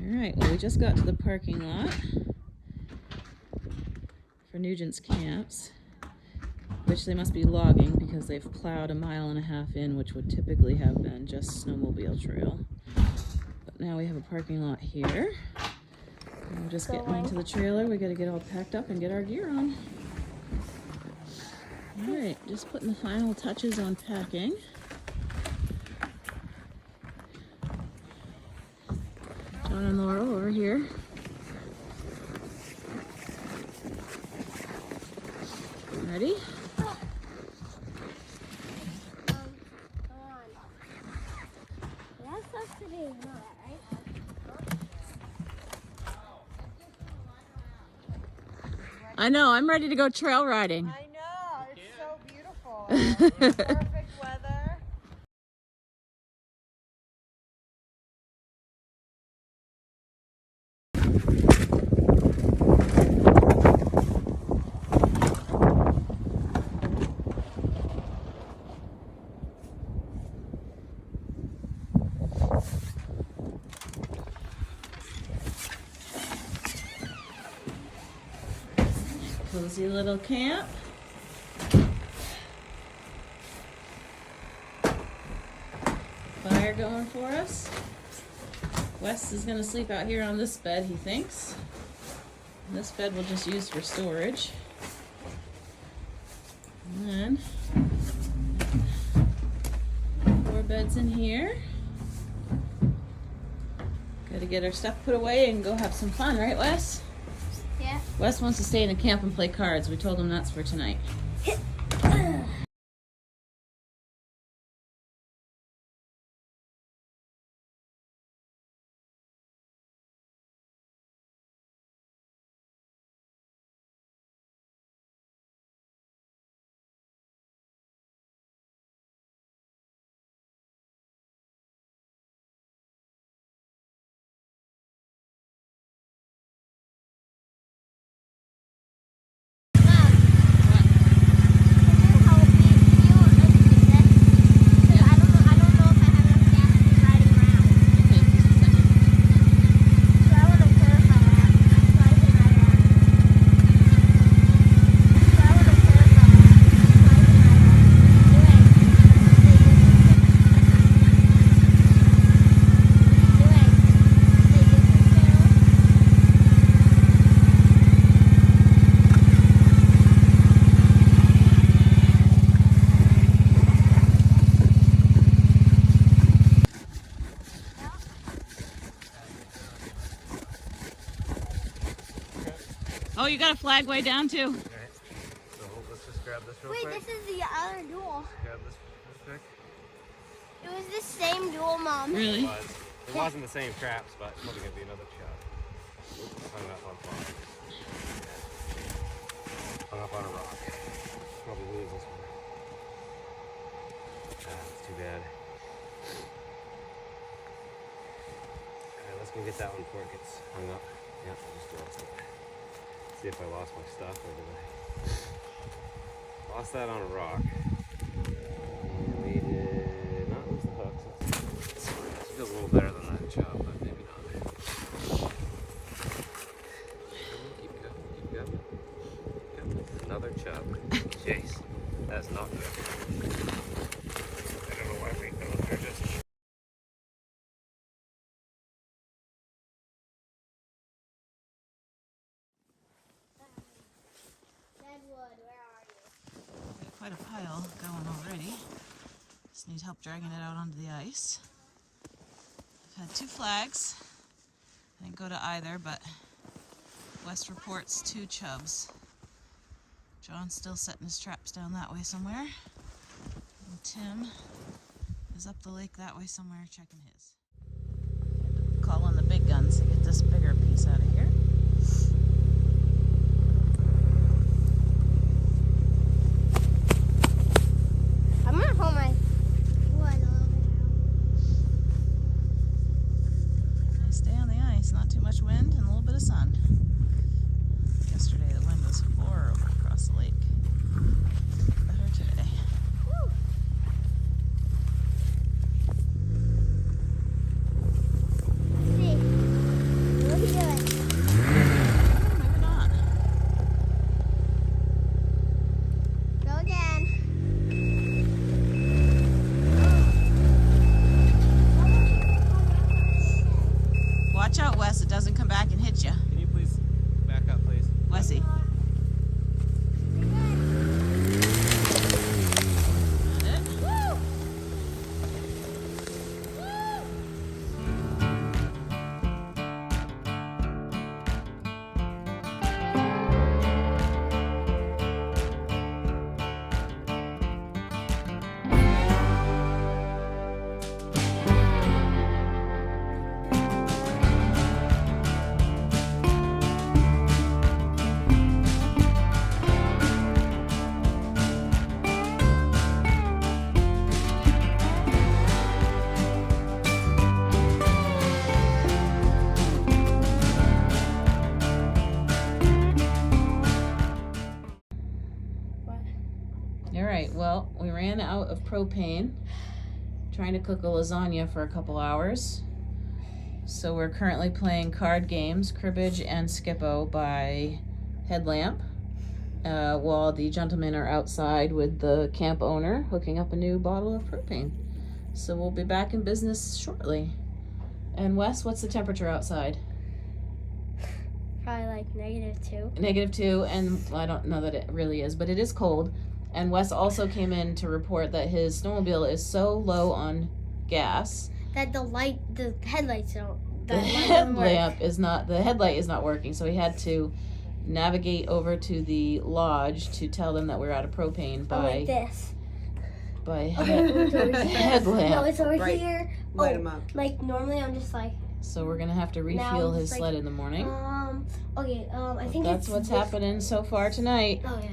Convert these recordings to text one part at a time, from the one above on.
Alright, well we just got to the parking lot for Nugent's camps, which they must be logging because they've plowed 1.5 miles in, which would typically have been just snowmobile trail. But now we have a parking lot here. And we're just getting into the trailer. We gotta get all packed up and get our gear on. Alright, just putting the final touches on packing. John and Laurel over here. Ready? I know, I'm ready to go trail riding. I know, it's so beautiful. Perfect weather. Cozy little camp. Fire going for us. Wes is gonna sleep out here on this bed, he thinks. And this bed we'll just use for storage. And then 4 beds in here. Gotta get our stuff put away and go have some fun, right, Wes? Yeah. Wes wants to stay in the camp and play cards. We told him that's for tonight. Oh, you got a flag way down too. Alright, so let's just grab this real quick. Wait, this is the other duel. Grab this real quick. It was the same duel, Mom. Really? It wasn't the same craps, but it's probably gonna be another shot. Hung up on fire. Hung up on a rock. Probably lose this one. That's too bad. Alright, let's go get that one before it gets hung up. Yeah, I'll just do it. See if I lost my stuff or did I? Lost that on a rock. And we did not lose the hooks. It feels a little better than that chop, but maybe not. Keep going. Another chop. Jeez, that's not good. I don't know why we those are just. Quite a pile going already. Just need help dragging it out onto the ice. I've had 2 flags. I didn't go to either, but Wes reports 2 chubs. John's still setting his traps down that way somewhere. And Tim is up the lake that way somewhere checking his. Call on the big guns to get this bigger piece out of here. Not too much wind and a little bit of sun. Yesterday the wind was horrible across the lake. Better today. Woo. See. out of propane, trying to cook a lasagna for a couple hours. So we're currently playing card games, Cribbage and Skippo by Headlamp, while the gentlemen are outside with the camp owner hooking up a new bottle of propane. So we'll be back in business shortly. And Wes, what's the temperature outside? Probably like -2. -2, and I don't know that it really is, but it is cold. And Wes also came in to report that his snowmobile is so low on gas That the headlights don't. the headlamp is not, the headlight is not working, so he had to navigate over to the lodge to tell them that we're out of propane like this. by It's over here. headlamp. No, it's over Right. here. Light 'em up. Like normally I'm just like. So we're gonna have to Now refuel it's his like, sled in the morning. Okay. I think That's it's what's this- happening so far tonight. Oh yeah.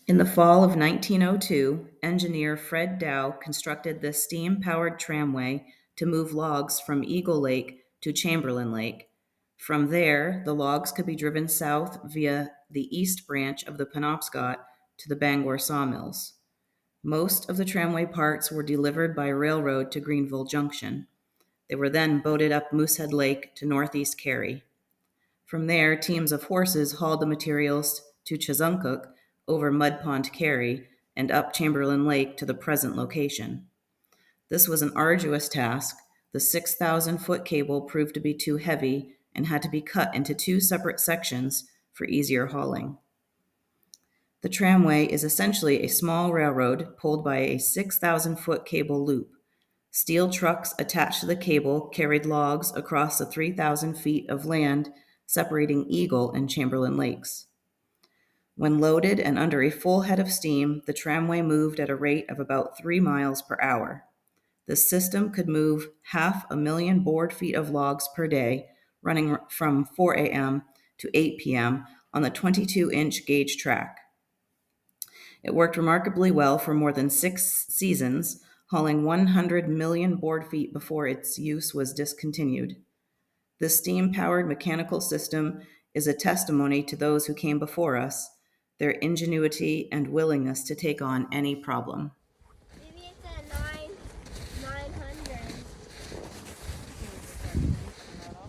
In the fall of 1902, engineer Fred Dow constructed the steam-powered tramway to move logs from Eagle Lake to Chamberlain Lake. From there, the logs could be driven south via the east branch of the Penobscot to the Bangor sawmills. Most of the tramway parts were delivered by railroad to Greenville Junction. They were then boated up Moosehead Lake to northeast Cary. From there, teams of horses hauled the materials to Chezuncook over Mud Pond Cary and up Chamberlain Lake to the present location. This was an arduous task. The 6,000-foot cable proved to be too heavy and had to be cut into 2 separate sections for easier hauling. The tramway is essentially a small railroad pulled by a 6,000-foot cable loop. Steel trucks attached to the cable carried logs across the 3,000 feet of land separating Eagle and Chamberlain Lakes. When loaded and under a full head of steam, the tramway moved at a rate of about 3 miles per hour. The system could move 500,000 board feet of logs per day, running from 4 a.m. to 8 p.m. on the 22-inch gauge track. It worked remarkably well for more than 6 seasons, hauling 100 million board feet before its use was discontinued. The steam-powered mechanical system is a testimony to those who came before us, their ingenuity and willingness to take on any problem. Maybe it's a 900.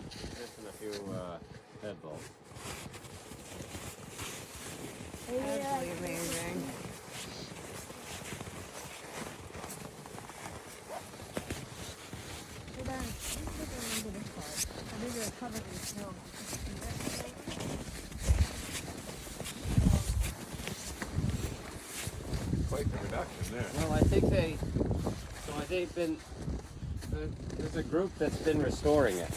Just in a few head bolts. Absolutely amazing. Quite the reduction there. Well, there's a group that's been restoring it.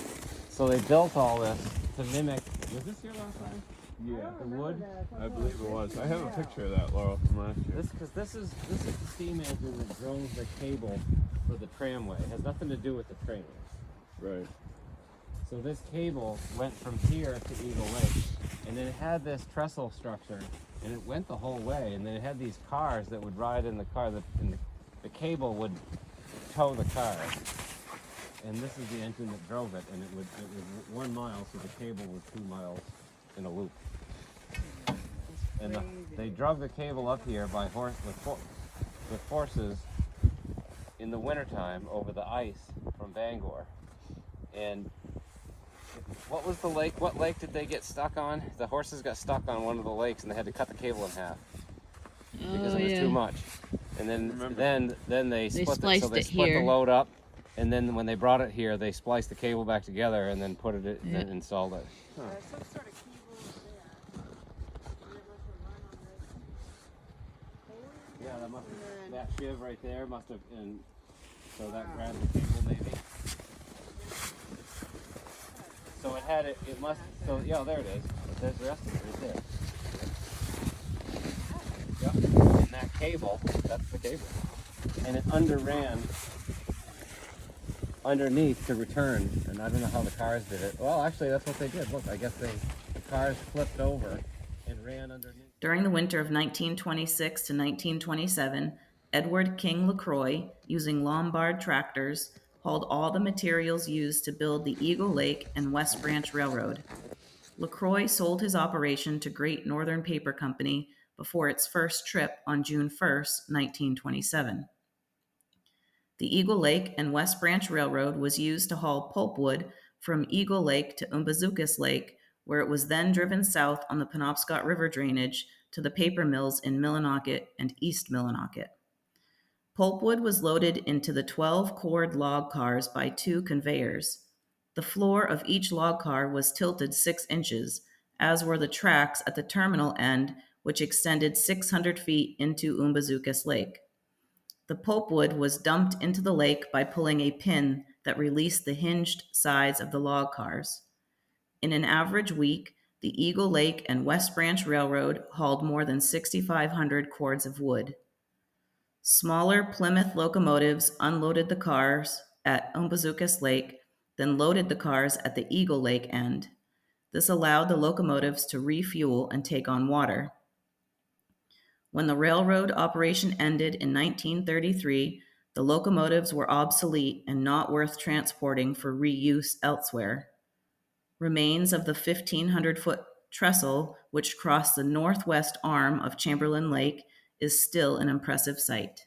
So they built all this to mimic. Was this here last time? Yeah, The wood. I believe it was. I have a picture of that, Laurel, from last year. This is the steam engine that drove the cable for the tramway. It has nothing to do with the train. Right. So this cable went from here to Eagle Lake, and then it had this trestle structure, and it went the whole way. And then it had these cars that would ride in the car. The cable would tow the car, and this is the engine that drove it. And it was 1 mile, so the cable was 2 miles in a loop. And they drug the cable up here by with horses in the wintertime over the ice from Bangor. And what was the lake? What lake did they get stuck on? The horses got stuck on one of the lakes, and they had to cut the cable in half because it was too much. And then they split it, so they split the load up, and then when they brought it here, they spliced the cable back together and then put it then installed it. Some sort of keyboard there. Yeah, that shiv right there must have, and so that grabbed the cable maybe. So it had it. It must. So yeah, there it is. There's the rest of it right there. Yep. And that cable, that's the cable, and it underran underneath to return. And I don't know how the cars did it. Well, actually, that's what they did. Look, I guess the cars flipped over and ran underneath. During the winter of 1926 to 1927, Edward King LaCroix, using Lombard tractors, hauled all the materials used to build the Eagle Lake and West Branch Railroad. LaCroix sold his operation to Great Northern Paper Company before its first trip on June 1, 1927. The Eagle Lake and West Branch Railroad was used to haul pulpwood from Eagle Lake to Umbazookas Lake, where it was then driven south on the Penobscot River drainage to the paper mills in Millinocket and East Millinocket. Pulpwood was loaded into the 12-cord log cars by 2 conveyors. The floor of each log car was tilted 6 inches, as were the tracks at the terminal end, which extended 600 feet into Umbazookas Lake. The pulpwood was dumped into the lake by pulling a pin that released the hinged sides of the log cars. In an average week, the Eagle Lake and West Branch Railroad hauled more than 6,500 cords of wood. Smaller Plymouth locomotives unloaded the cars at Umbazookas Lake, then loaded the cars at the Eagle Lake end. This allowed the locomotives to refuel and take on water. When the railroad operation ended in 1933, the locomotives were obsolete and not worth transporting for reuse elsewhere. Remains of the 1,500-foot trestle, which crossed the northwest arm of Chamberlain Lake, is still an impressive sight.